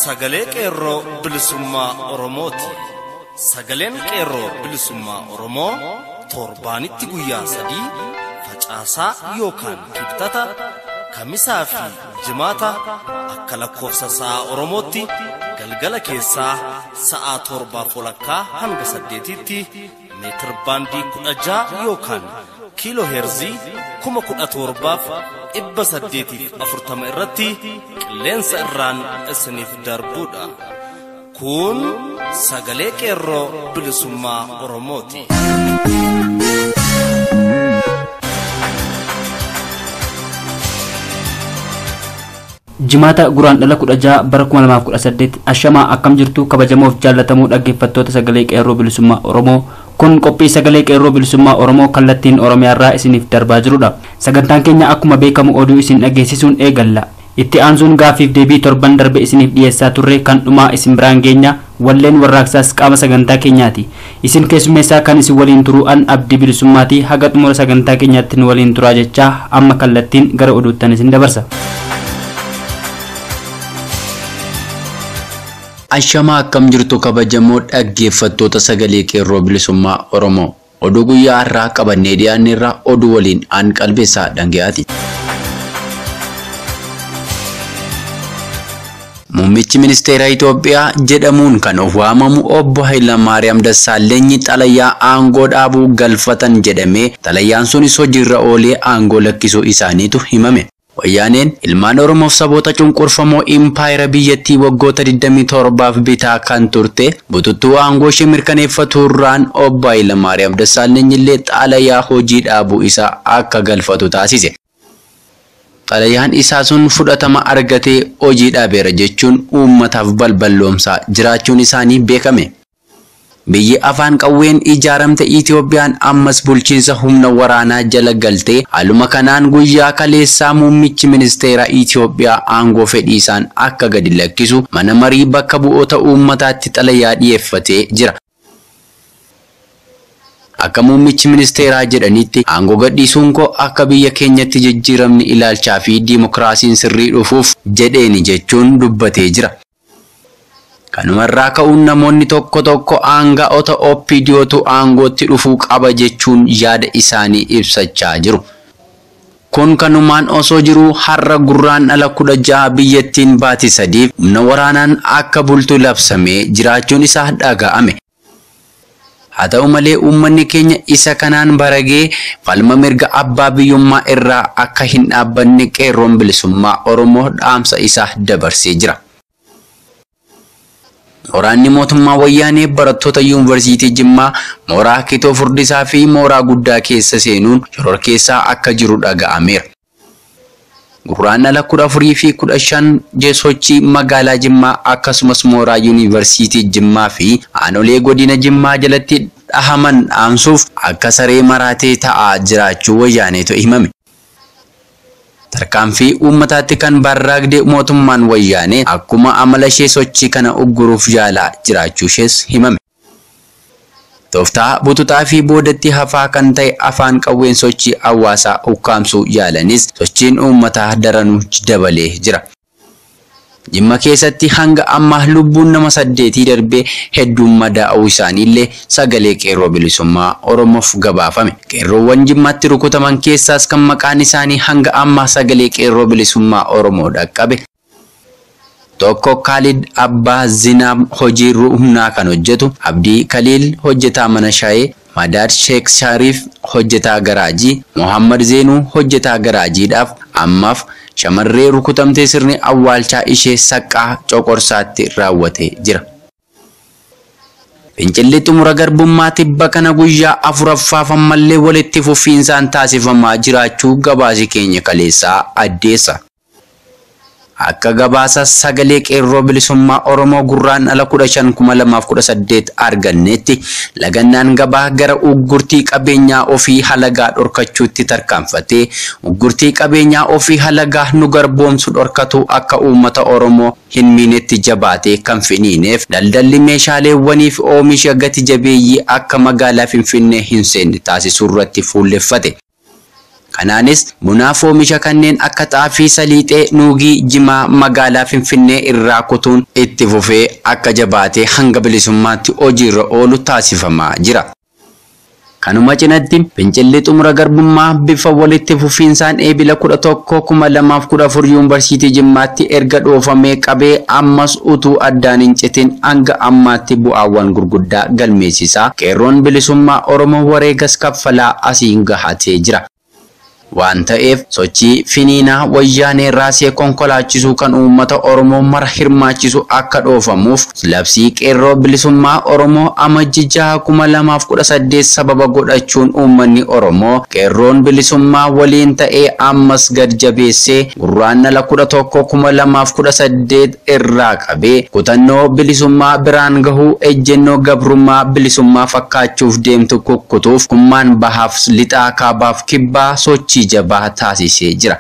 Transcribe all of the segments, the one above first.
sagalee qeerroo bilisummaa Oromooti. Sagaleen qeerroo bilisummaa Oromoo torbaanitti guyyaa 3 facaasaa yookaan kibxata kamisaa fi jimaata akka lakkoofsa sa'a Oromootti galgala keessaa sa'a 7:00 hanga 8tti meetir baandii 16 yookaan kiiloo heerzii 17,840 irratti qilleensa irraan isiniif darbuudha. Kun sagalee qeerroo bilisummaa Oromooti. Jimaata guraan dhala 16 bara 2018 ashamaa akkam jirtu kabajamoof jaalatamuu dhaggeeffattoota sagalee qeerroo bilisummaa Oromoo. Kun qophii sagalee qeerroo bilisummaa Oromoo kallattiin Oromiyaarraa isiniif darbaa jirudha. Sagantaan keenya akkuma beekamu oduu isin dhageessisuun eegalla. Itti aansuun gaafiif deebii torban darbe isiniif dhiyeessaa turre kan dhumaa isin biraan geenya walleen warraaqsaas qaama sagantaa keenyaati. Isin keessummeessaa kan isin waliin turu'an Abdii Bilisummaati. Haga xumura sagantaa keenyaatti nu waliin turaa jechaa amma kallattiin gara oduuttan isin dabarsa. Ashamaa akkam jirtu kabajamoo dhaggeeffattoota sagalee qeerroo bilisummaa Oromoo. Oduu guyyaa har'aa qabannee dhiyaanneerra oduu waliin aan qalbeessaa dhangayaati. Muummichi ministeera Itoophiyaa jedhamuun kan of waamamu obbo Hayilamaariyaam Dassaaleny xalayaa aangoo dhaabuu galfatan jedhamee xalayaan sunis hojiirra oolee aangoo lakkisuu isaaniitu himame. Wayyaaneen ilmaan Oromoof saboota cunqurfamoo impaayera biyyattii waggoota 27 bitaa kan turte bututtuu aangoo ishee mirkaneeffatuurraan obbo Hayilamaariyaam Dassaaleny illee xalayaa hojii dhaabuu isaa akka galfatu taasise. Xalayaan isaa sun fudhatama argatee hojii dhaabeera jechuun uummataaf balballoomsaa jiraachuun isaanii beekame. Biyyi afaan qawween ijaaramte Itoophiyaan ammas bulchiinsa humna waraanaa jala galtee haaluma kanaan guyyaa kaleessaa muummichi ministeera Itoophiyaa aangoo fedhii isaan akka gadi lakkisu mana marii bakka bu'oota uummataatti xalayaa dhiyeeffatee jira. Akka muummichi ministeeraa jedhanitti aangoo gadhiisuun koo akka biyya keenyatti jijjiiramni ilaalchaa fi diimokiraasiin sirrii dhufuuf jedheeni jechuun dubbatee jira. Kanumarraa ka'uun namoonni tokko aanga'oota OPDOtu aangootti dhufuu qaba jechuun yaada isaanii ibsachaa jiru. Kun kanumaan osoo jiru har'a gurraan dhala 16 biyyattiin baatii 3 humna waraanaan akka bultu labsamee jiraachuun isaa dhaga'ame. Haa ta'u malee uummanni keenya isa kanaan baragee falma mirga abbaa biyyummaa irraa akka hin dhaabbanne qeerroon bilisummaa Oromoo dhaamsa isaa dabarsee jira. Waraanni mootummaa wayyaanee barattoota yuunivarsiitii Jimmaa mooraa Kitoo Furdisaa fi mooraa guddaa keessa seenuun shororkeessaa akka jiru dhaga'ameera. Gurraan dhala 14 fi 15 sochii magaalaa Jimmaa akkasumas mooraa yuunivarsiitii Jimmaa fi aanolee godina Jimmaa jalatti dhahaman dhaamsuuf akka saree maraatee ta'aa jiraachuu wayyaaneetu himame. Tarkaanfii uummataatti kan barraaqde mootummaan wayyaanee akkuma amala ishee sochii kana ugguruuf yaalaa jiraachuu ishees himame. Tooftaa bututaa fi boodatti hafaa kan ta'e afaan qawween sochii hawaasaa ukkaamsuu yaalanis sochiin uummataa daranuu dabalee jira. Jimma keessatti hanga ammaa lubbuun nama 8 darbee hedduun madaa'uu isaaniillee sagalee qeerroo bilisummaa Oromoof gabaafame. Qeerroowwan Jimmaatti rukutaman keessaas kan maqaan isaanii hanga ammaa sagalee qeerroo bilisummaa Oromoo dhaqqabe. Tokko Khalid Abbaa Zinaab hojii humnaa kan hojjetu, Abdii Khalil hojjetaa mana shaayee, Madaad Sheekh Shariif hojjetaa garaajii, Muhammad Zeenuu hojjetaa garaajiidhaaf ammaaf shamarree rukutamtee sirni awwaalchaa ishee saqqaa coqorsaatti raawwatee jira. Fincilli xumura garbummaa tibba kana guyyaa 4ffaaf ammallee walitti fufiinsaan taasifamaa jiraachuu gabaasi keenya kaleessaa addeessa. Akka gabaasa sagalee qeerroo bilisummaa Oromoo gurraan dhala 15/2018 argannetti lagannaan gabaa gara uggurtii qabeenyaa ofii halagaa dhorkachuutti tarkaanfatee uggurtii qabeenyaa ofii halagaa nu garboomsu dhorkatu akka uummata Oromoo hin miinetti jabaatee kan finiineef daldalli meeshaaleewwaniif oomisha gati jabeeyyii akka magaalaa Finfinnee hin seenne taasisuu irratti fuulleffate. Kanaanis bunaaf oomisha kanneen akka xaafii, saliixee, nuugii, jimaa magaalaa Finfinnee irraa kutuun itti fufee akka jabaatee hanga bilisummaatti hojiirra oolu taasifamaa jira. Kanuma cinatti fincilli xumura garbummaa bifa walitti fufiinsaan eebila 11/2014 yuunivarsiitii Jimmaatti erga dhoofamee qabee ammas utuu addaan hin citin hanga ammaatti bu'aawwan gurguddaa galmeessisaa qeerroon bilisummaa Oromoo wareegas kaffalaa asiin gahatee jira. Waan ta'eef sochii finiinaa wayyaanee raasee konkolaachisuu kan uummata Oromoo mara hirmaachisu akka dhoofamuuf labsii qeerroo bilisummaa Oromoo amajjii 2018 sababa godhachuun uummanni Oromoo qeerroon bilisummaa waliin ta'ee ammas gad jabeessee gurraandhala 11/2018 irraa qabee kutannoo bilisummaa biraan gahuu ejjennoo gabrummaa bilisummaa fakkaachuuf deemtu kukkutuuf kummaan bahaaf lixaa kaabaaf kibbaa sochii jabaa taasisee jira.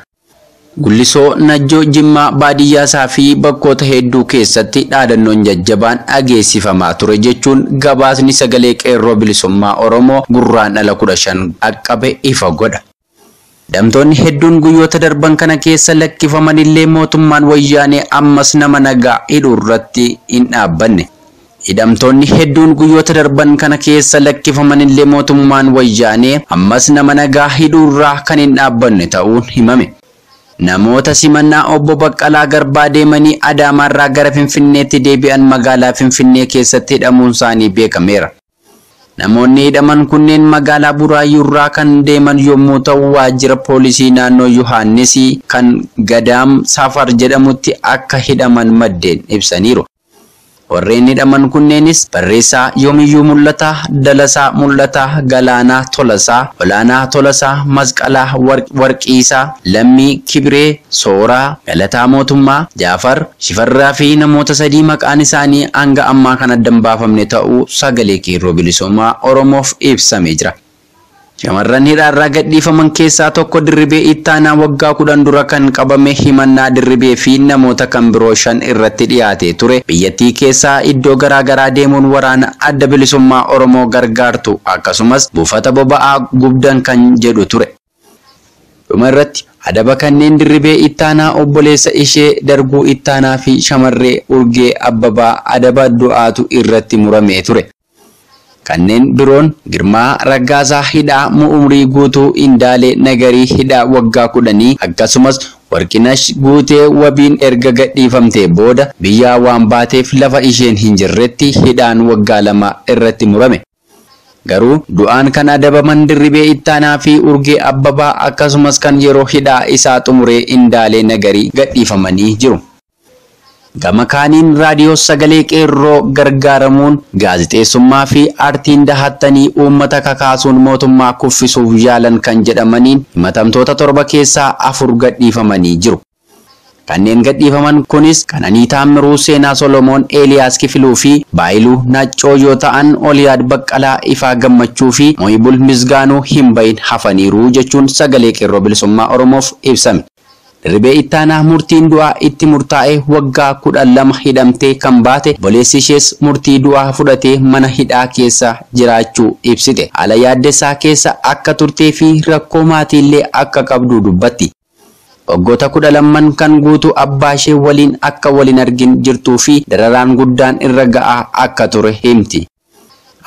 Gullisoo, Najjoo, Jimmaa, baadiyyaasaa fi bakkoota hedduu keessatti dhaadannoon jajjabaan dhageessifamaa ture jechuun gabaasni sagalee qeerroo bilisummaa Oromoo gurraandhala 15 dhaqqabe ifa godha. Hidhamtoonni hedduun guyyoota darban kana keessa lakkifaman illee mootummaan wayyaanee ammas nama nagaa hidhuu irratti hin dhaabbanne. Hidhamtoonni hedduun guyyoota darban kana keessa lakkifaman illee mootummaan wayyaanee ammas nama nagaa hidhuu irraa kan hin dhaabbanne ta'uun himame. Namoota simannaa obbo Baqqalaa Garbaa deemanii Adaamaarraa gara Finfinneetti deebi'an magaalaa Finfinnee keessatti hidhamuun isaanii beekameera. Namoonni hidhaman kunneen magaalaa Buraayyuurraa kan deeman yommuu ta'u waajjira poolisii naannoo Yohaannis kan Gadaam Safar jedhamutti akka hidhaman maddeen ibsaniiru. Warreen hidhaman kunneenis Barreessaa Yoomiyyuu Mul'ataa, Dalasaa Mul'ataa, Galaanaa Tolasaa, Olaanaa Tolasaa, Masqalaa Warqiisaa, Lammii Kibiree, Sooraa, Galataa Mootummaa, Jaafar, Shifarraa fi namoota sadii maqaan isaanii hanga ammaa kan addan baafamne ta'uu sagalee qeerroo bilisummaa Oromoof ibsamee jira. Shamarran hidhaarraa gadhiifaman keessaa tokko Dirribee Ittaanaa waggaa 10 dura kan qabame himannaa Dirribee fi namoota kan biroo 5 irratti dhiyaatee ture. Biyyattii keessaa iddoo garaagaraa deemuun waraana adda bilisummaa Oromoo gargaartu akkasumas buufata boba'aa gubdan kan jedhu ture. Dhuma irratti adaba kanneen Dirribee Ittaanaa obboleessa ishee Darguu Ittaanaa fi shamarree Urgee Abbabaa adaba du'aatu irratti muramee ture. Kanneen biroon Girmaa Raggaasaa hidhaa umurii guutuu, Indaalee Nagarii hidhaa waggaa 10 akkasumas Warqinash Guutee wabiin erga gadhiifamtee booda biyyaa waan baateef lafa isheen hin jirretti hidhaan waggaa 2 irratti murame. Garuu du'aan kan adabaman Dirribee Ittaanaa fi Urgee Abbabaa akkasumas kan yeroo hidhaa isaa xumuree Indaalee Nagarii gadhiifamanii jiru. Gama kaaniin raadiyoo sagalee qeerroo gargaaramuun gaazexeessummaa fi aartiin dahattanii uummata kakaasuun mootummaa kuffisuuf yaalan kan jedhamaniin himatamtoota 7 keessaa 4 gadhiifamanii jiru. Kanneen gadhiifaman kunis Qananii Taammiruu, Seenaa Solomoon, Eeliyaas Kifiluu fi Baayiluu Naccoo yoo ta'an Oliyaad Baqqalaa, Ifaa Gammachuu fi Mooyibul Misgaanuu hin bahin hafaniiru jechuun sagalee qeerroo bilisummaa Oromoof ibsame. Dirribee Ittaanaa murtiin du'aa itti murtaa'e waggaa 12 hidhamtee kan baate boleessi ishees murtii du'aa fudhatee mana hidhaa keessa jiraachuu ibsite. Haala yaaddessaa keessa akka turtee fi rakkoo maatiillee akka qabdu dubbatti. Waggoota 12 kan guutuu abbaa ishee waliin akka waliin argin jirtuu fi dararaan guddaan irra ga'aa akka ture himti.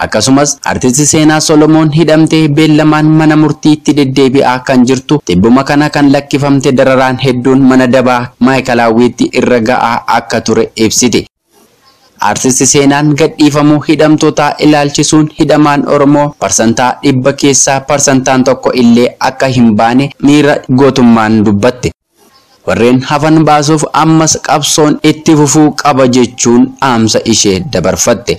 Akkasumas artisti Seenaa Solomoon hidhamtee beellamaan mana murtiitti deddeebi'aa kan jirtu, tibbuma kana kan lakkifamte dararaan hedduun mana dabaa Maayikalaawwiitti irra ga'aa akka ture ibsite. Artisti Seenaan gadhiifamuu hidhamtootaa ilaalchisuun hidhamaan Oromoo parsantaa 100 keessaa parsantaan tokko illee akka hin baane miira gootummaan dubbatte. Warreen hafan baasuuf ammas qabsoon itti fufuu qaba jechuun dhaamsa ishee dabarfatte.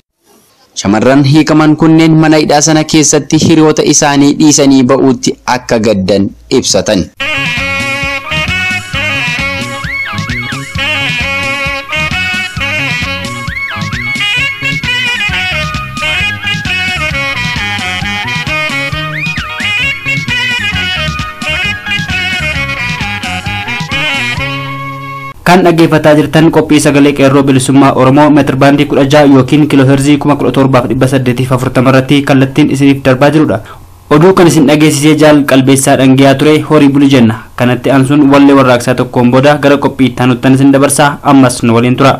Shamarran hiikaman kunneen mana hidhaa sana keessatti hiriyoota isaanii dhiisanii ba'uutti akka gaddan ibsatan. Kan dhaggeeffataa jirtan qophii sagalee qeerroo bilisummaa Oromoo meetir baandii 16 yookiin kiiloo heerzii 1740 irratti kallattiin isiniif darbaa jirudha. oduu kan isin dhageessisee jaal qalbeessaa dhangiyaa ture horii bulu jenna. Kanatti aansuun wallee warraaqsaa tokkoon booda gara qophii itti aanutti isin dabarsaa. Ammas nu waliin tura.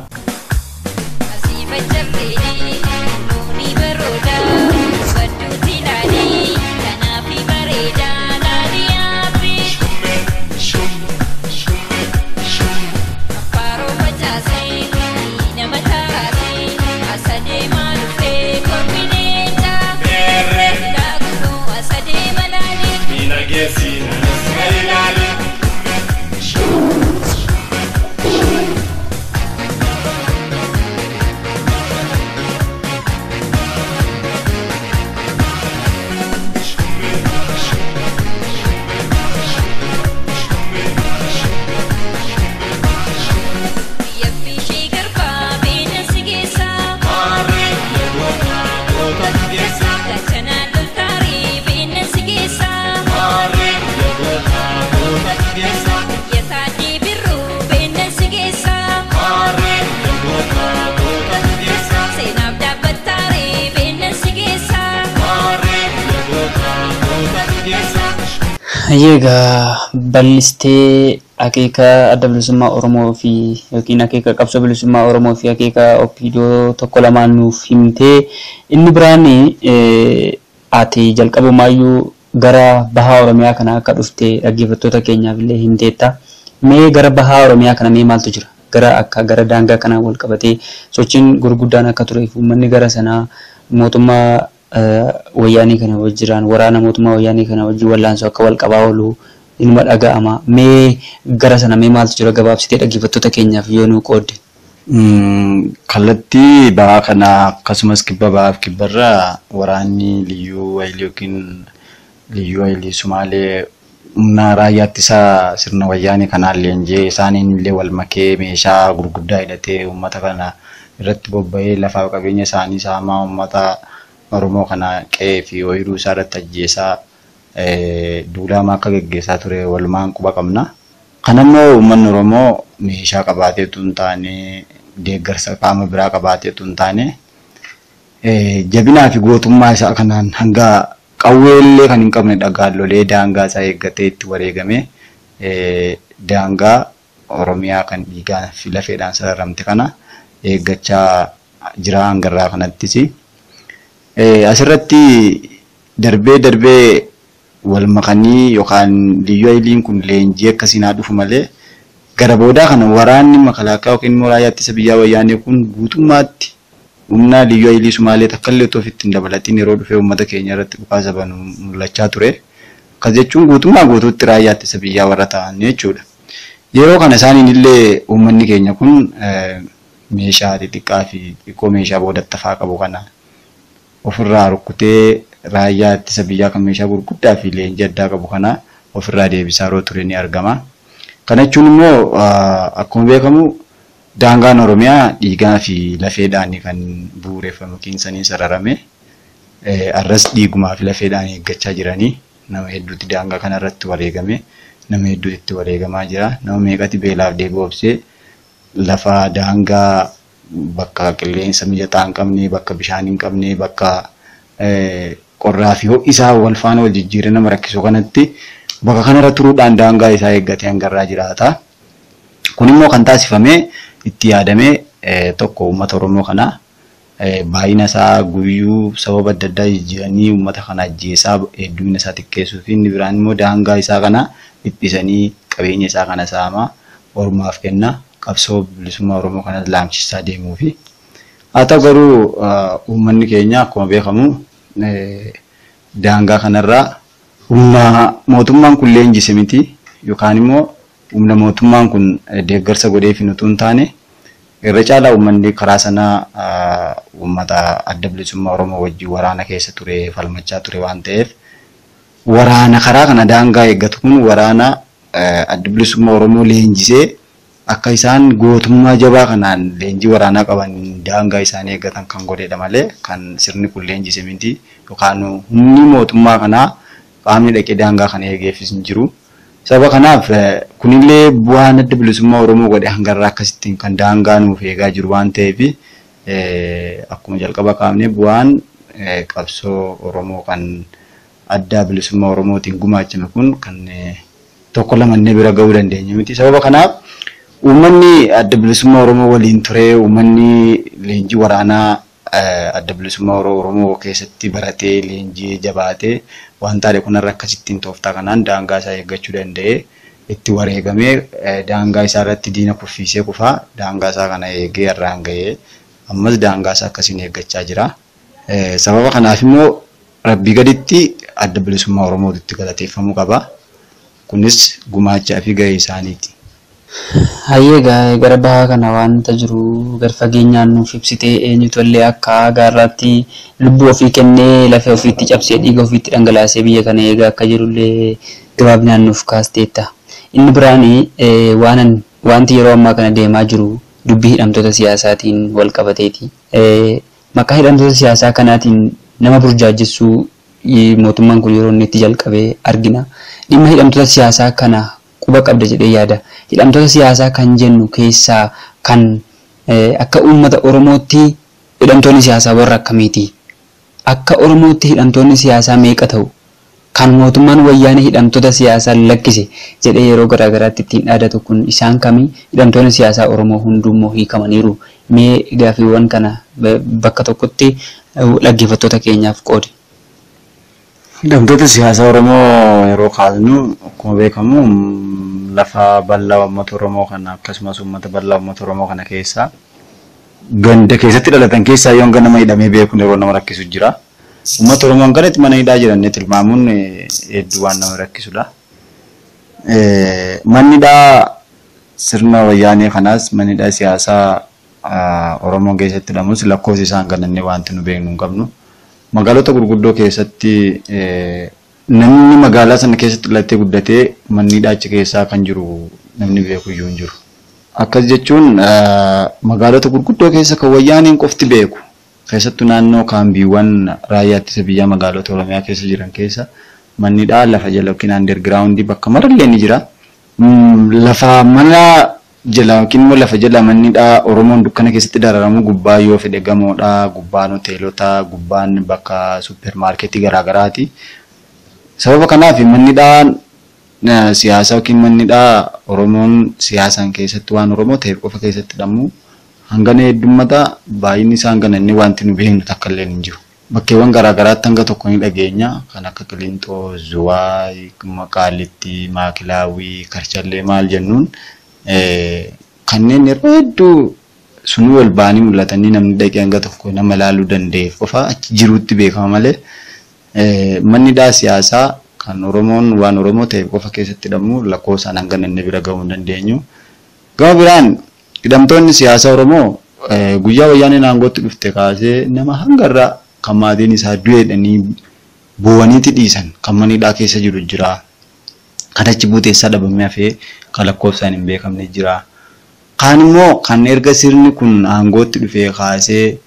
Yega balistee akika adda bilisummaa Oromoo fi yookiin akika qabsoo bilisummaa Oromoo fi akika Opiidiyoo tokko lamaan nuuf himtee inni biraan ati jalqabumaayyuu gara bahaa Oromiyaa kana akka dhufte dhaggeeffattoota keenyaaf illee himteetta. Mee gara bahaa Oromiyaa kana mee maaltu jira? Gara daangaa kana wal qabatee sochiin gurguddaan akka tureef uummanni gara sanaa mootummaa wayyaanii kana wajjiraan waraana mootummaa wayyaanii kana wajjin wallaansoo akka wal qabaa oolu inuma dhaga'ama. Mee gara sana mee maaltu jira gabaabsitee dhaggeeffattoota keenyaaf yoo nu qoodde? Kallattii bahaa kana akkasumas kibba bahaaf kibbarraa waraanni liyyuu wayilii yookiin liyyuu wayilii Sumaalee humna raayyaa ittisaa sirna wayyaanii kanaan leenjee isaaniin illee wal makee meeshaa gurguddaa hidhatee uummata kana irratti bobba'ee lafaa qabeenya isaanii saamaa uummata Oromoo kana qe'ee fi ooyiruu isaa irratti ajjeesaa duulaa akka geggeessaa ture walumaan quba qabna. Kanammoo uummanni Oromoo meeshaa qabaateetu hin taane deeggarsa qaama biraa qabaateetu hin taane jabinaa fi gootummaa isaa kanaan hanga qawweellee kan hin qabne dhagaallolee daangaa isaa eeggatee itti wareegame daangaa Oromiyaa kan dhiigaan fi lafeedhaan sararamte kana eeggachaa jira hangarraa kanattis. Asirratti darbee wal makanii yookaan liyyuu wayiliin kun leenjii akkasiin haa dhufu malee gara boodaa kana waraanni makalaakaa yookiin immoo raayyaa ittisa biyyaa wayyaanee kun guutummaatti humna liyyuu wayilii Sumaalee takka illee ofitti hin dabalatiin yeroo dhufee uummata keenya irratti dhukaasa banu mul'achaa ture. Akkas jechuun guutummaa guutuutti raayyaa ittisa biyyaa warra ta'an jechuudha. Yeroo kana isaaniin illee uummanni keenya kun meeshaa xixiqqaa fi xiqqoo meeshaa boodattafaa qabu kana ofirraa rukkutee raayyaa ittisa biyyaa kan meeshaa gurguddaa fi leenjii addaa qabu kana ofirraa deebisaa yeroo ture ni argama. Kana jechuun immoo akkuma beekamu daangaan Oromiyaa dhiigaa fi lafeedhaan kan bu'uureffamu kiinsanii sararame arras dhiigumaa fi lafeedhaan eeggachaa jiranii nama hedduutti daangaa kana irratti wareegame nama hedduutti itti wareegamaa jira. Nama meeqatti beelaaf deebi'oobsee lafa daangaa bakka qilleensa mijataa hin qabne bakka bishaan hin qabne bakka qorraa fi ho'isaa wal faana wal jijjiiree nama rakkisu kanatti bakka kanarra turuudhaan daangaa isaa eeggatee hangarraa jiraata. Kun immoo kan taasifame itti yaadamee tokko uummata Oromoo kana baay'ina isaa guyyuu sababa adda addaa jijjiiranii uummata kana ajjeesaa hedduumina isaa xiqqeessuu fi inni biraan immoo daangaa isaa kana dhiphisanii qabeenya isaa kana saamaa ormaaf kenna. Qabsoo bilisummaa Oromoo kanas laamchisaa deemuu fi haa ta'u garuu uummanni keenya akkuma beekamu daangaa kanarraa humna mootummaan kun leenjise miti yookaan immoo humna mootummaan kun deeggarsa godhee fi nutuun taane irra caalaa uummanni karaa sanaa uummata adda bilisummaa Oromoo wajjin waraana keessa ture falmachaa ture waan ta'eef waraana karaa kana daangaa eeggatu kun waraana adda bilisummaa Oromoo leenjisee akka isaan gootummaa jabaa kanaan leenjii waraanaa qaban daangaa isaanii eeggatan kan godheedha malee kan sirni kun leenjise miti yookaan humni mootummaa kanaa qaamni dhaqee daangaa kana eegeefis hin jiru. Sababa kanaaf kunillee bu'aan adda bilisummaa Oromoo godhe hangarraa akkasittiin kan daangaa nuuf eegaa jiru waan ta'eef akkuma jalqaba kaafne bu'aan qabsoo Oromoo kan adda bilisummaa Oromootiin gumaachame kun kan tokko lamannee bira ga'uu dandeenya miti. Sababa kanaaf uummanni adda bilisummaa Oromoo waliin ture, uummanni leenjii waraanaa adda bilisummaa Oromoo keessatti baratee leenjii jabaatee waan taa'e kunarra akkasittiin tooftaa kanaan daangaa isaa eeggachuu danda'ee itti wareegamee daangaa isaa irratti diina kuffiisee kufaa daangaa isaa kana eegee irraan ga'ee ammas daangaa isaa akkasiin eeggachaa jira. Sababa kanaaf immoo rabbii gaditti adda bilisummaa Oromootitti galateeffamuu qaba. Kunis gumaachaa fi ga'ee isaaniiti. Hayyee gara bahaa kana waanta jiru gar fageenyaan nuuf ibsitee eenyutu illee akka gaarraatti lubbuu ofii kennee lafee ofiitti cabsee dhiiga ofiitti dhangalaasee biyya kana eegaa akka jirullee gabaabinaan nuuf kaasteetta. Inni biraan wanti yeroo ammaa kana deemaa jiru dubbii hidhamtoota siyaasaatiin wal qabateeti. Maqaa hidhamtoota siyaasaa kanaatiin nama burjaajessuu mootummaan kun yeroo inni itti jalqabee argina. Dhimma hidhamtoota siyaasaa kana quba qabda jedhee yaada. Hidhamtoota siyaasaa kan jennu keessaa kan akka uummata Oromootti hidhamtoonni siyaasaa warra akkamiiti? Akka Oromootti hidhamtoonni siyaasaa meeqa ta'u? Kan mootummaan wayyaanee hidhamtoota siyaasaa lakkise jedhee yeroo garaagaraatti ittiin dhaadatu kun isaan kamii? Hidhamtoonni siyaasaa Oromoo hundummoo hiikamaniiru. Mee gaafiiwwan kana bakka tokkotti dhaggeeffattoota keenyaaf qoodi. Hidhamtoota siyaasaa Oromoo yeroo kaasnu akkuma beekamu lafa bal'aa uummata Oromoo kana akkasumas uummata bal'aa uummata Oromoo kana keessaa ganda keessatti dhalatan keessaa yoo nama hidhamee beekuun yeroo nama rakkisu jira. Uummata Oromoon kanatti mana hidhaa jiranii tilmaamuun hedduu waan nama rakkisudha. Manni hidhaa sirna wayyaanee kanaas manni hidhaa siyaasaa Oromoon keessatti hidhamus lakkoofsi isaan kanneen wanti nu beeknu hin qabnu. Magaalota gurguddoo keessatti namni magaalaa sana keessatti dhalatee guddatee manni hidhaa achi keessaa kan jiru namni beeku iyyuu hin jiru. Akkas jechuun magaalota gurguddoo keessa kan wayyaaniin qofti beeku. Keessattuu naannoo kaambiiwwan raayyaa ittisa biyyaa magaalota Oromiyaa keessa jiran keessa manni hidhaa lafa jala yookiin underground bakka marallee ni jira. Lafa mana jala yookiin immoo lafa jala manni hidhaa Oromoon dukkana keessatti dararamu gubbaa yoo fedhe gamoodha, gubbaan hoteelota, gubbaan bakka supermarketii garaagaraati. Sababa kanaaf manni hidhaa siyaasaa yookiin manni hidhaa Oromoon siyaasaan keessatti waan Oromoo ta'e qofa keessatti hidhamu hangana heddummata baay'inni isaa hangana inni wanti nu beeknu takka illee hin jiru. Bakkeewwan garaagaraatti hanga tokko ni dhageenya kan akka Qiliinxoo, Zuwaay, Maqaalitti, Maakilaawii, Karchallee maal jennuun kanneen yeroo hedduu sunuu wal ba'anii mul'atanii namni dhaqee hanga tokko nama ilaaluu danda'e qofa achi jiruutti beekama malee manni hidhaa siyaasaa kan Oromoon waan Oromoo ta'e qofa keessatti hidhamu lakkoofsaan hangana inni bira ga'uu hin dandeenyu. Gama biraan hidhamtoonni siyaasaa Oromoo guyyaa wayyaaneen aangootti dhufte kaasee nama hangarraa kan maatiin isaa du'eedhanii bu'aniiti dhiisan kan manni hidhaa keessa jiru jira. Kan achi buuteessaa dhabamee hafee kan lakkoofsaan hin beekamne jira. Kaan immoo kan erga sirni kun aangootti dhufee kaasee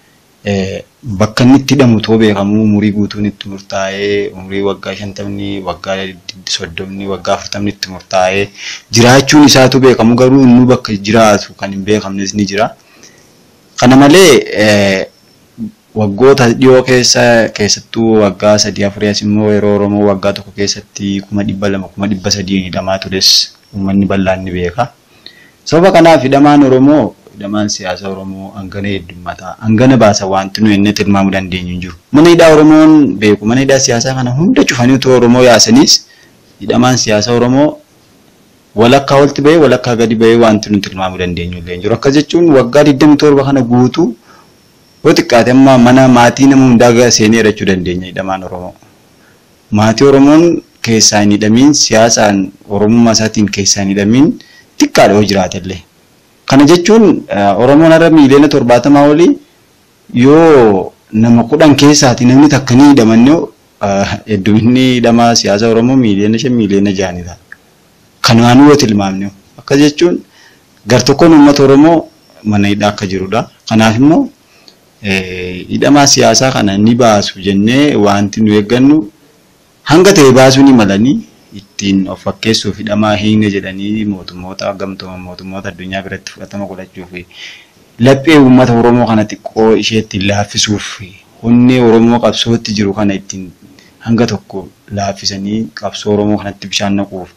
bakka inni itti hidhamu too beekamu umurii guutuun itti murtaa'ee umurii waggaa 50 waggaa 30 waggaa 40 itti murtaa'ee jiraachuun isaatu beekamu garuu inni bakka jiraatu kan hin beekamnes ni jira. Kana malee waggoota dhiyoo keessattuu waggaa 3-4 as immoo yeroo Oromoo waggaa tokko keessatti 200,000-300,000 hidhamaa tures uummanni bal'aan ni beeka. Sababa kanaaf hidhamaan Oromoo hidhamaan siyaasa Oromoo hangana heddummata hangana baasa wanti nu inni tilmaamuu dandeenyu hin jiru. Mana hidhaa Oromoon beeku mana hidhaa siyaasaa kana hunda cufanii utuu Oromoo yaasaniis hidhamaan siyaasa Oromoo walakkaa olti bahee walakkaa gadi bahee wanti nu tilmaamuu dandeenyu illee hin jiru. Akkas jechuun waggaa 27 kana guutuu yoo xiqqaate amma mana maatii nama hundaa seenee hidhachuu dandeenya hidhamaan Oromoo. Maatii Oromoon keessaa hin hidhamiin siyaasaan Oromummaa isaatiin keessaa hin hidhamiin xiqqaadha yoo jiraatellee. Kana jechuun Oromoon har'a miiliyoona 70 olii yoo nama 10 keessaati namni takka ni hidhamannoo hedduminni hidhamaa siyaasa Oromoo miiliyoona 5 miiliyoona 6 ta'a. Kanaan yoo tilmaamne akka jechuun gar tokkoon uummata Oromoo mana hidhaa akka jirudha. Kanaaf immoo hidhamaa siyaasaa kana ni baasu jennee wanti nu eeggannu hanga ta'e baasuu ni malanii ittiin of fakkeessuuf hidhamaa hiine jedhanii mootummoota addunyaa biratti fudhatama godhachuuf laphee uummata Oromoo kana xiqqoo isheetti laaffisuuf onnee Oromoo qabsootti jiru kana ittiin hanga tokko laaffisanii qabsoo Oromoo kanatti bishaan naquuf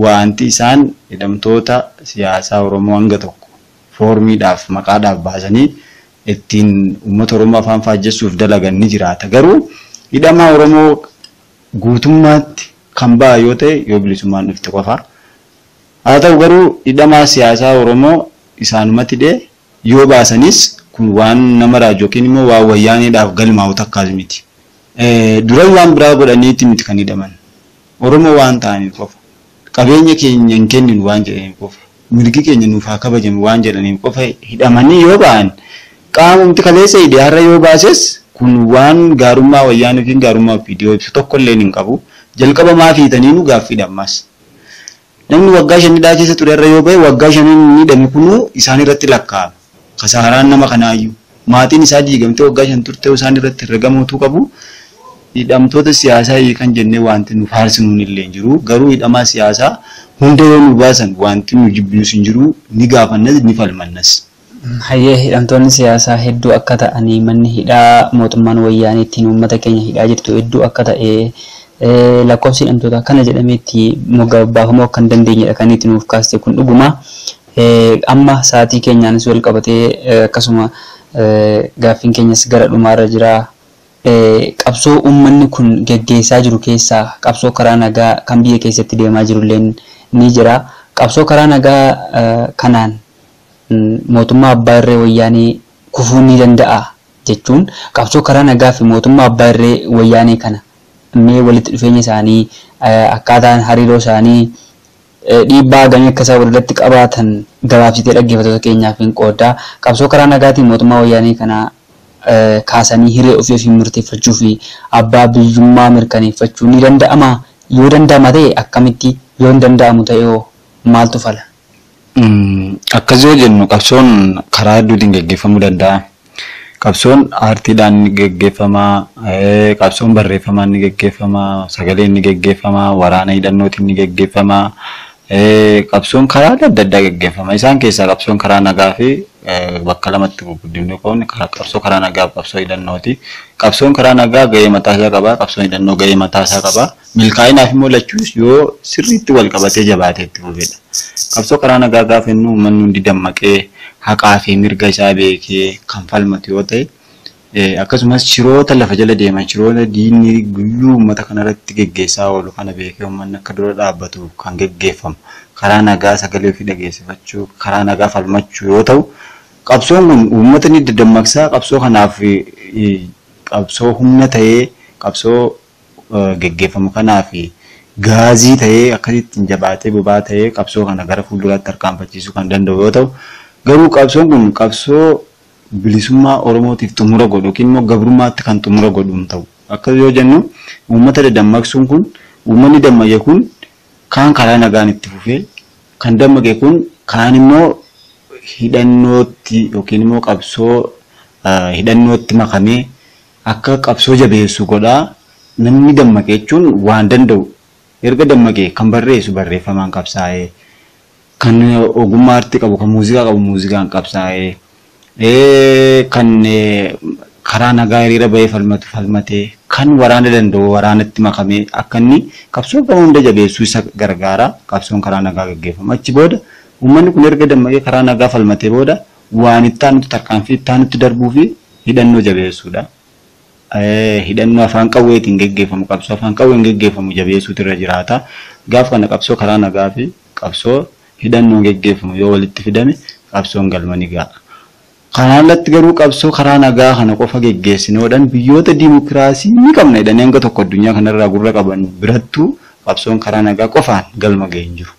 wanti isaan hidhamtoota siyaasaa Oromoo hanga tokko foormiidhaaf maqaadhaaf baasanii ittiin uummata Oromoo afaan faajjessuuf dalagan ni jiraata. Garuu hidhamaa Oromoo guutummaatti kan ba'a yoo ta'e yoo bilisummaan dhufte qofa. Haa ta'u garuu hidhamaa siyaasaa Oromoo isaanumatti dhee yoo baasanis kun waan nama raaju yookiin immoo waan wayyaaniidhaaf galmaa'u takkaas miti. Duran waan biraa godhaniiti miti kan hidhaman. Oromoo waan ta'aniif qofa. Qabeenya keenya hin kenninu waan jedhaniif qofa. Mirgi keenya nuuf haa kabajamu waan jedhaniif qofa hidhamanii yoo ba'an qaamumti kaleessa hidhaarra yoo baases kun waan gaarummaa wayyaanii fi gaarummaa viidiyoo ibsu tokkollee hin qabu. Jalqaba maa fiitanii nu gaaffiidhaan mas. Namni waggaa 5 keessa ture irra yoo ba'e waggaa 5 hidhame kunuu isaan irratti lakkaa'ama. Kasaaraan nama kanaayyuu maatiin isaa diigamtee waggaa 5 turte isaan irratti herregamuutu qabu. Hidhamtoota siyaasaa kan jennee wanti nu faarsinuun illee hin jiru. Garuu hidhamaa siyaasaa hunda yoo nu baasan wanti nu jibbiyus hin jiru. Ni gaafannas ni falmannas. Hayyee hidhamtoonni siyaasaa hedduu akka ta'anii manni hidhaa mootummaan wayyaanii ittiin uummata keenya hidhaa jirtu hedduu akka ta'e lakkoofsi hidhamtoota kana jedhameetti moggaafamuu kan dandeenyedha kan itti nuuf kaaste kun dhuguma. Amma sa'aatii keenyaanis wal qabatee akkasuma gaaffiin keenyas gara dhumaarra jira. Qabsoo uummanni kun geggeessaa jiru keessaa qabsoo karaa nagaa kan biyya keessatti deemaa jirullee ni jira. Qabsoo karaa nagaa kanaan mootummaa abbaa irree wayyaanii kufuu ni danda'a jechuun qabsoo karaa nagaa fi mootummaa abbaa irree wayyaanii kana mee walitti dhufeenya isaanii akkaataan hariiroo isaanii dhiibbaa gamii akka isaan walirratti qabaatan gabaabsitee dhaggeeffattoota keenyaaf hin qooddaa. Qabsoo karaa nagaatiin mootummaa wayyaanii kana kaasanii hiree ofii ofii murteeffachuu fi abbaa biyyummaa mirkaneeffachuu ni danda'ama. Yoo danda'ama ta'e akkamitti yoo hin danda'amu ta'e maaltu fala? Akkas yoo jennu qabsoon karaa hedduutiin gaggeeffamuu danda'a. Qabsoon aartiidhaan ni gaggeeffama, qabsoon barreeffamaan ni gaggeeffama, sagaleen ni gaggeeffama, waraana hidhannootiin ni gaggeeffama. Qabsoon karaa adda addaa gaggeeffama. Isaan keessaa qabsoon karaa nagaa fi bakka lamatti gurguddinuu qabuun qabsoo karaa nagaa fi qabsoo hidhannooti. Qabsoon karaa nagaa gahee mataasaa qaba, qabsoon hidhannoo gahee mataasaa qaba. Milkaa'inaaf immoo lachuus yoo sirriitti wal qabatee jabaatee itti fufedha. Qabsoo karaa nagaa gaafa inni uummanni hundi dammaqee haqaa fi mirga isaa beekee kan falmatu yoo ta'e akkasumas shiroota lafa jala deeman shiroota diinni guyyuu uummata kanarratti geggeessaa oolu kana beekee uummanni akka dura dhaabbatu kan geggeeffamu karaa nagaa sagalee ofii dhageessifachuu karaa nagaa falmachuu yoo ta'u qabsoon kun uummata ni dammaqsaa qabsoo kanaaf qabsoo humna ta'ee qabsoo geggeeffamu kanaaf gaazii ta'ee akkasitti jabaatee bobaa ta'ee qabsoo kana gara fuulduraatti tarkaanfachiisuu kan danda'u yoo ta'u garuu qabsoon kun qabsoo bilisummaa Oromootiif xumura godhu yookiin immoo gabrummaatti kan xumura godhu ta'u akka yoo jennu uummata dammaqsuun kun uummanni dammaqe kun kaan karaa nagaan itti fufee kan dammaqe kun kaan immoo hidhannootti yookiin immoo qabsoo hidhannootti makamee akka qabsoo jabeessu godhaa namni dammaqe jechuun waan danda'u erga dammaqe kan barreessu barreeffamaan qabsaa'ee kan ogummaa aartii qabu kan muuziqaa qabu muuziqaan qabsaa'ee kan karaa nagaa hiriira bahee falmatee kan waraana danda'u waraanatti makamee akka inni qabsoo kan hunda jabeessuu isa gargaara qabsoon karaa nagaa gaggeeffama. Achi booda uummanni kun erga dammaqee karaa nagaa falmatee booda waan itti aanutti tarkaanfii itti aanutti darbuu fi hidhannoo jabeessuudha. Hidhannoo afaan qawweetiin gaggeeffamu qabsoo afaan qawween gaggeeffamu jabeessuutu irra jiraata. Gaaf kana qabsoo karaa nagaa fi qabsoo hidhannoo gaggeeffamu yoo walitti fidame qabsoon galma ni ga'a. Kanaan alatti garuu qabsoo karaa nagaa kana qofa gaggeessinoodhaan biyyoota diimokiraasii ni qabna jedhanii hanga tokko addunyaa kanarraa gurra qaban birattuu qabsoon karaa nagaa qofaan galma ga'ee hin jiru.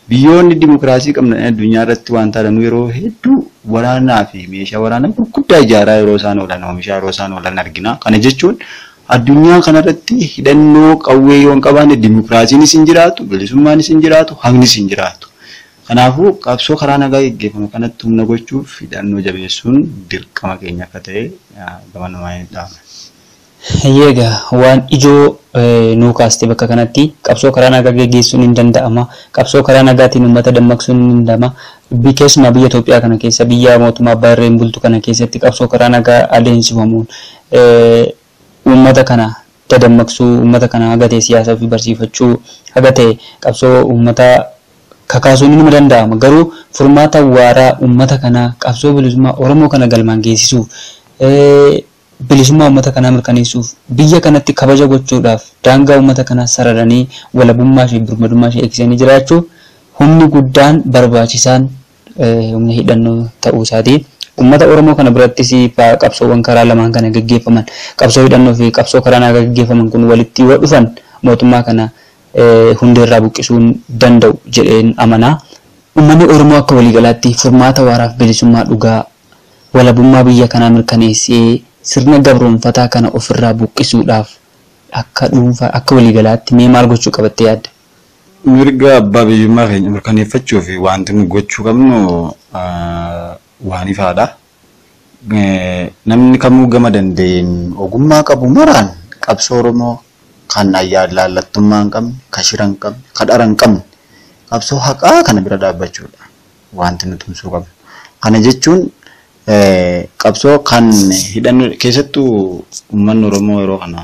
Biyyoonni diimokiraasii qabna addunyaa irratti waan taatan yeroo hedduu waraanaa fi meeshaa waraanaa gurguddaa ijaaraa yeroo isaan oolan oomishaa yeroo isaan oolan argina. Kana jechuun addunyaa kanarratti hidhannoo qawwee yoo hin qabaanne diimokiraasiinis hin jiraatu, bilisummaanis hin jiraatu, haqnis hin jiraatu. Kanaafuu qabsoo karaa nagaa gaggeeffamu kanatti humna gochuuf hidhannoo jabeessuun dirqama keenya akka ta'e gabanumaa hin dhaabne. Egaa waan ijoo nuu kaaste bakka kanatti qabsoo karaa nagaa gaggeessuun hin danda'ama. Qabsoo karaa nagaatiin uummata dammaqsuun hin danda'ama. Keessumaa biyya Itoophiyaa kana keessa biyya mootummaa abbaa irreen bultu kana keessatti qabsoo karaa nagaa adeemsifamuun uummata kana dadammaqsuu uummata kana hagatee siyaasaa fi barsiifachuu hagatee qabsoo uummata kakaasuun ni danda'ama. Garuu furmaata waaraa uummata kana qabsoo bilisummaa Oromoo kana galmaan geessisuuf bilisummaa uummata kanaa mirkaneessuuf biyya kanatti kabaja gochuudhaaf daangaa uummata kanaa sararanii walabummaa fi birmadummaa ishee eegsisanii jiraachuu humni guddaan barbaachisaan humna hidhannoo ta'uu isaatiin uummata Oromoo kana birattis qabsoowwan karaa lamaan kana gaggeeffaman qabsoo hidhannoo fi qabsoo karaa nagaa gaggeeffaman kun walitti yoo dhufan mootummaa kana hundeerraa buqqisuun danda'u jedheen amanaa. Uummanni Oromoo akka waliigalaatti furmaata waaraaf bilisummaa dhugaa walabummaa biyya kanaa mirkaneessee sirna gabroonfataa kana ofirraa buqqisuudhaaf akka dhuunfaa akka waliigalaatti mee maal gochuu qabattee yaadda? Mirga abbaa biyyummaa keenya mirkaneeffachuu fi wanti nu gochuu qabnu waan ifaadha. Namni kamuu gama danda'een ogummaa qabu maraan qabsoo Oromoo kan ayyaan laallattummaa hin qabne, kan shira hin qabne, kan dhara hin qabne qabsoo haqaa kana bira dhaabbachuudha wanti nu tumsuu qabnu. Kana jechuun qabsoo kan hidhannoo keessattuu uummanni Oromoo yeroo kana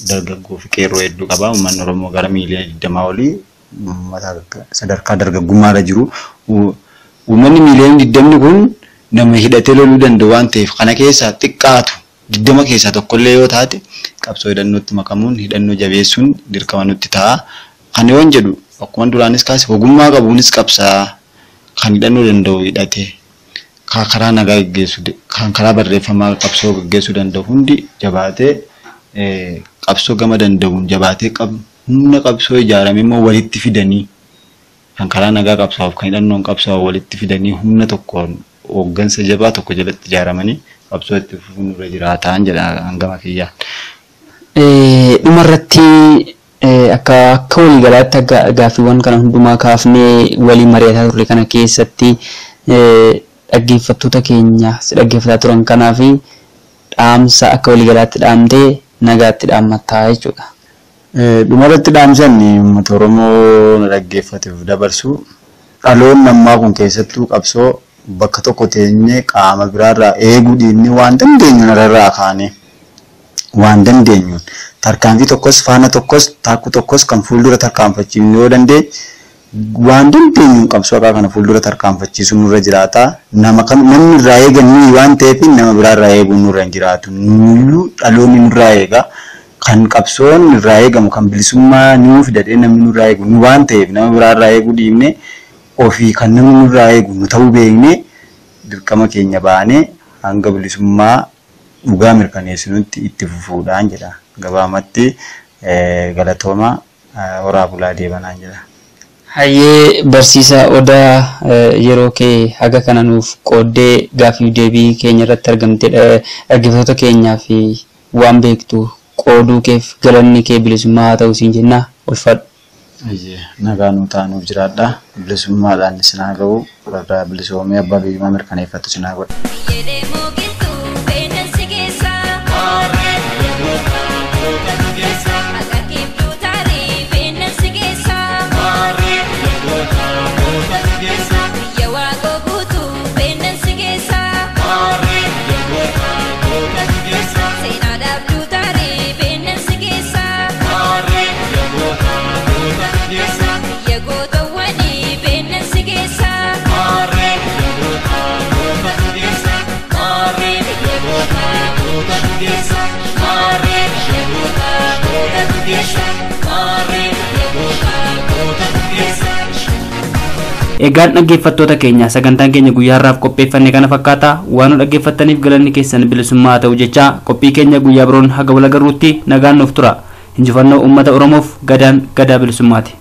dargaggoo fi qeerroo hedduu qaba. Uummanni Oromoo gara miiliyoona 20 olii sadarkaa dargaggummaarra jiru. Uummanni miiliyoona 20 kun nama hidhatee loluu danda'u waan ta'eef kana keessaa xiqqaatu 20 keessaa tokkollee yoo taate qabsoo hidhannootti makamuun hidhannoo jabeessuun dirqama nutti ta'a. Kan yoon jedhu akkuma duraanis kaase ogummaa qabuunis qabsaa kan hidhannoo danda'u hidhatee karaa nagaa gaggeessu kan karaa barreeffamaa qabsoo gaggeessuu danda'u hundi jabaatee qabsoo gama danda'uun jabaatee humna qabsoo ijaarame immoo walitti fidanii kan karaa nagaa qabsaa'uuf kan hidhannoon qabsaa'u walitti fidanii humna tokkoon hooggansa jabaa tokko jalatti ijaaramanii qabsoo itti fufuun irra jiraataan jedha hangama kiyyaa. Dhumarratti akka waliigalaatti gaaffiiwwan kana hundumaa kaafnee waliin mari'ataa turre kana keessatti dhaggeeffattoota keenya si dhaggeeffataa turan kanaa fi dhaamsa akka waliigalaatti dhaamtee nagaatti dhaammattaa jechuudha. Dhumarratti dhaamsan uummata Oromoo na dhaggeeffateef dabarsu dhaloonni ammaa kun keessattuu qabsoo bakka tokko teenyee qaama biraarraa eeguu dhiibnee waan dandeenyu nararraa kaane waan dandeenyuun tarkaanfii tokkos faana tokkos taakku tokkos kan fuuldura tarkaanfachiifnu yoo dandeenye waan dandeenyuun qabsoo akka kana fuuldura tarkaanfachiisuun nurra jiraata. Namni irraa eegannu waan ta'eef nama biraarraa eeguun nurra hin jiraatu. Nuyyuu dhaloonni nurraa eega. Kan qabsoon irraa eegamu kan bilisummaa nuuf fidadhee namni nurraa eegu nu waan ta'eef nama biraarraa eeguu dhiibnee ofii kan namni nurraa eegu nu ta'uu beeknee dirqama keenya baanee hanga bilisummaa dhugaa mirkaneessinutti itti fufuudhaan jedha. Gabaamatti galatooma horaa bulaa deebanaan jedha. Hayyee barsiisaa Odaa yeroo kee haga kana nuuf qooddee gaaffii deebii keenya irratti argamtee dhaggeeffattoota keenyaa fi waan beektu qooduu keef galanni kee bilisummaa haa ta'u siin jenna ulfadhu. Nagaa nuu taanuuf jiraadha. Bilisummaadhaan isin haa ga'u. Warra bilisoomee abbaa biyyummaa mirkaneeffatu isin haa godhu. Egaan dhaggeeffattoota keenya sagantaan keenya guyyaarraaf qopheeffanne kana fakkaata waan nu dhaggeeffattaniif galanni keessan bilisummaa haa ta'u jecha qophii keenya guyyaa biroon haga wal agarruutti nagaan nuuf tura. Injifannoo uummata Oromoof gadaan gadaa bilisummaati.